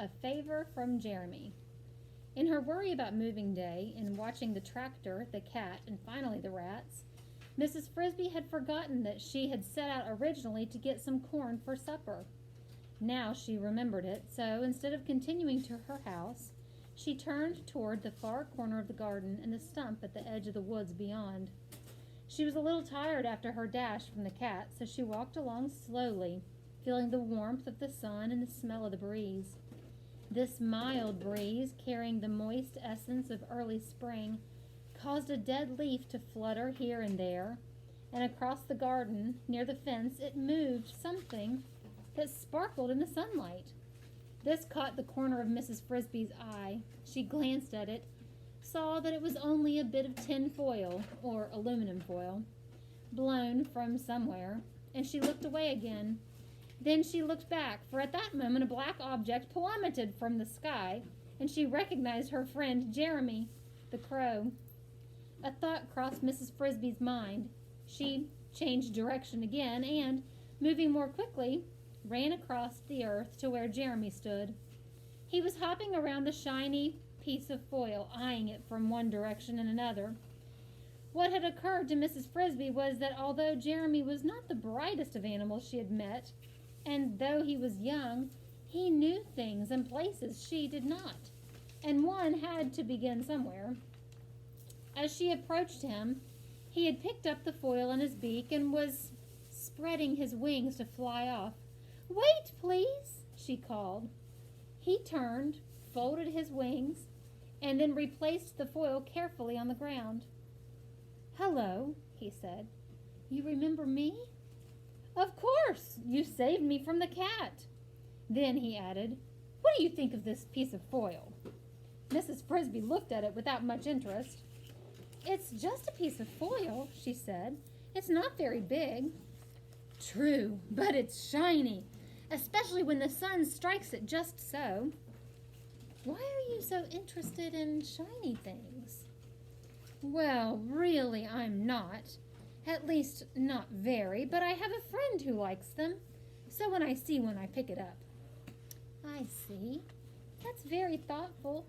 a favor from Jeremy. In her worry about moving day, in watching the tractor, the cat, and finally the rats, Mrs. Frisby had forgotten that she had set out originally to get some corn for supper. Now she remembered it, so instead of continuing to her house, she turned toward the far corner of the garden and the stump at the edge of the woods beyond. She was a little tired after her dash from the cat, so she walked along slowly, feeling the warmth of the sun and the smell of the breeze. This mild breeze, carrying the moist essence of early spring, caused a dead leaf to flutter here and there, and across the garden, near the fence, it moved something that sparkled in the sunlight. This caught the corner of Mrs. Frisby's eye. She glanced at it, saw that it was only a bit of tin foil, or aluminum foil, blown from somewhere, and she looked away again. Then she looked back, for at that moment a black object plummeted from the sky, and she recognized her friend Jeremy, the crow. A thought crossed Mrs. Frisby's mind. She changed direction again, and, moving more quickly, ran across the earth to where Jeremy stood. He was hopping around the shiny piece of foil, eyeing it from one direction and another. What had occurred to Mrs. Frisby was that although Jeremy was not the brightest of animals she had met, and though he was young, he knew things and places she did not, and one had to begin somewhere. As she approached him, he had picked up the foil in his beak and was spreading his wings to fly off. "Wait, please," she called. He turned, folded his wings, and then replaced the foil carefully on the ground. "Hello," he said. "You remember me?" "Of course! You saved me from the cat." Then he added, "What do you think of this piece of foil?" Mrs. Frisby looked at it without much interest. "It's just a piece of foil," she said. "It's not very big." "True, but it's shiny, especially when the sun strikes it just so." "Why are you so interested in shiny things?" "Well, really, I'm not. At least, not very, but I have a friend who likes them, so when I see one, I pick it up." "I see. That's very thoughtful.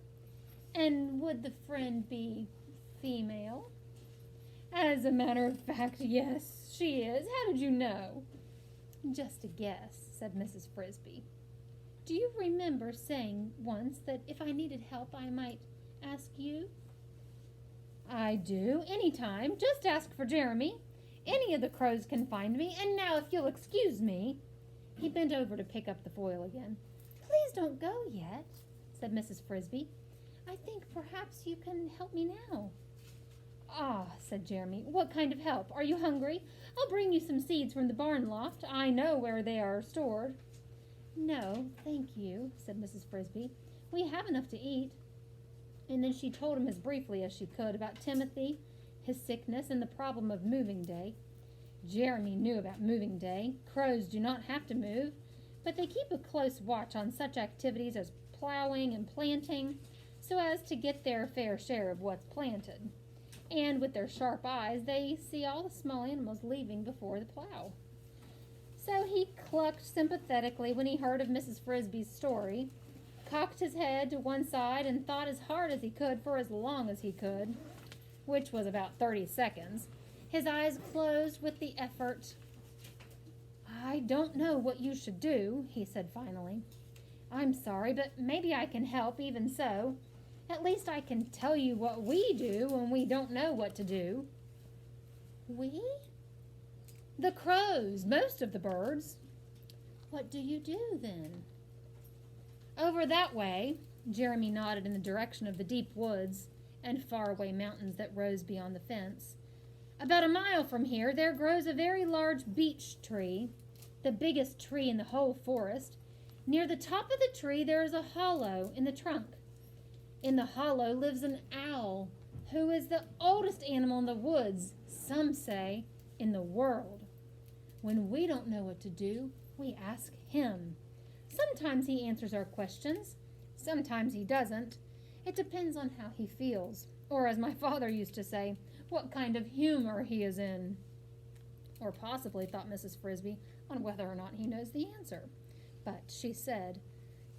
And would the friend be female?" "As a matter of fact, yes, she is. How did you know?" "Just a guess," said Mrs. Frisby. "Do you remember saying once that if I needed help, I might ask you?" "I do, any time. Just ask for Jeremy. Any of the crows can find me. And now, if you'll excuse me—" He bent over to pick up the foil again. "Please don't go yet," said Mrs. Frisby. "I think perhaps you can help me now." "Ah," said Jeremy, "what kind of help? Are you hungry? I'll bring you some seeds from the barn loft. I know where they are stored." "No, thank you," said Mrs. Frisby. "We have enough to eat." And then she told him as briefly as she could about Timothy, his sickness, and the problem of moving day. Jeremy knew about moving day. Crows do not have to move, but they keep a close watch on such activities as plowing and planting, so as to get their fair share of what's planted. And with their sharp eyes, they see all the small animals leaving before the plow. So he clucked sympathetically when he heard of Mrs. Frisby's story, cocked his head to one side, and thought as hard as he could for as long as he could, which was about 30 seconds. His eyes closed with the effort. "I don't know what you should do," he said finally. "I'm sorry, but maybe I can help even so. At least I can tell you what we do when we don't know what to do." "We?" "The crows, most of the birds." "What do you do then?" "Over that way." Jeremy nodded in the direction of the deep woods and faraway mountains that rose beyond the fence. "About a mile from here there grows a very large beech tree, the biggest tree in the whole forest. Near the top of the tree there is a hollow in the trunk. In the hollow lives an owl, who is the oldest animal in the woods, some say, in the world. When we don't know what to do, we ask him. Sometimes he answers our questions. Sometimes he doesn't. It depends on how he feels, or as my father used to say, what kind of humor he is in." Or possibly, thought Mrs. Frisby, on whether or not he knows the answer. But she said,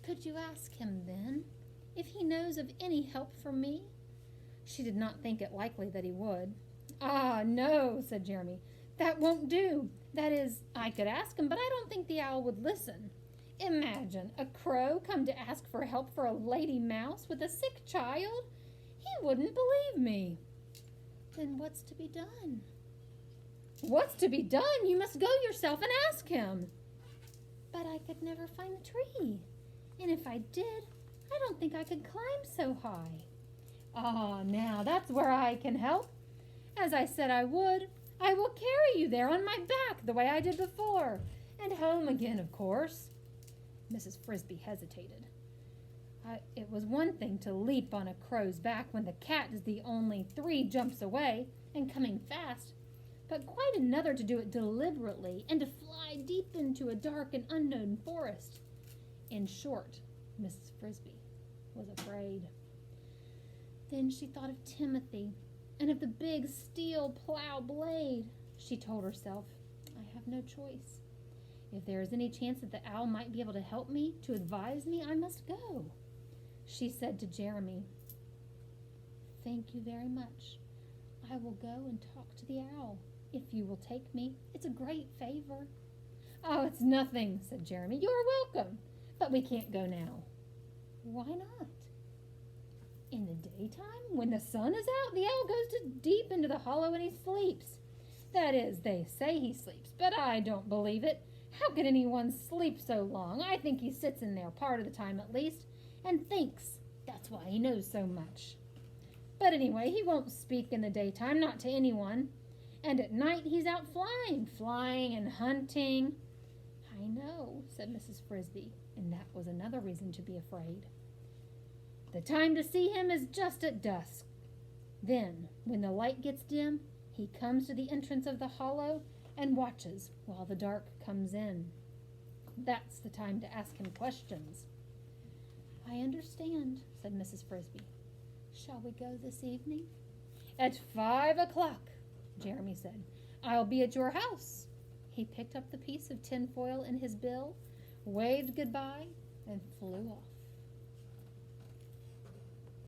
Could you ask him, then, if he knows of any help for me?" She did not think it likely that he would. "Ah, no," said Jeremy. "That won't do. That is, I could ask him, but I don't think the owl would listen. Imagine a crow come to ask for help for a lady mouse with a sick child. He wouldn't believe me." "Then what's to be done?" "What's to be done? You must go yourself and ask him." "But I could never find the tree. And if I did, I don't think I could climb so high." "Ah, now that's where I can help. As I said I would, I will carry you there on my back the way I did before, and home again, of course." Mrs. Frisby hesitated. It was one thing to leap on a crow's back when the cat is the only 3 jumps away and coming fast, but quite another to do it deliberately and to fly deep into a dark and unknown forest. In short, Mrs. Frisby was afraid. Then she thought of Timothy and of the big steel plow blade. She told herself, "I have no choice. If there is any chance that the owl might be able to help me, to advise me, I must go." She said to Jeremy, "Thank you very much. I will go and talk to the owl, if you will take me. It's a great favor." "Oh, it's nothing," said Jeremy. "You are welcome, but we can't go now." "Why not?" "In the daytime, when the sun is out, the owl goes deep into the hollow and he sleeps. That is, they say he sleeps, but I don't believe it. How can anyone sleep so long? I think he sits in there, part of the time at least, and thinks. That's why he knows so much. But anyway, he won't speak in the daytime, not to anyone. And at night he's out flying and hunting." "I know," said Mrs. Frisby, and that was another reason to be afraid. "The time to see him is just at dusk. Then, when the light gets dim, he comes to the entrance of the hollow and watches while the dark comes in. That's the time to ask him questions." "I understand," said Mrs. Frisby. "Shall we go this evening?" "At 5 o'clock, Jeremy said. "I'll be at your house." He picked up the piece of tinfoil in his bill, waved goodbye, and flew off.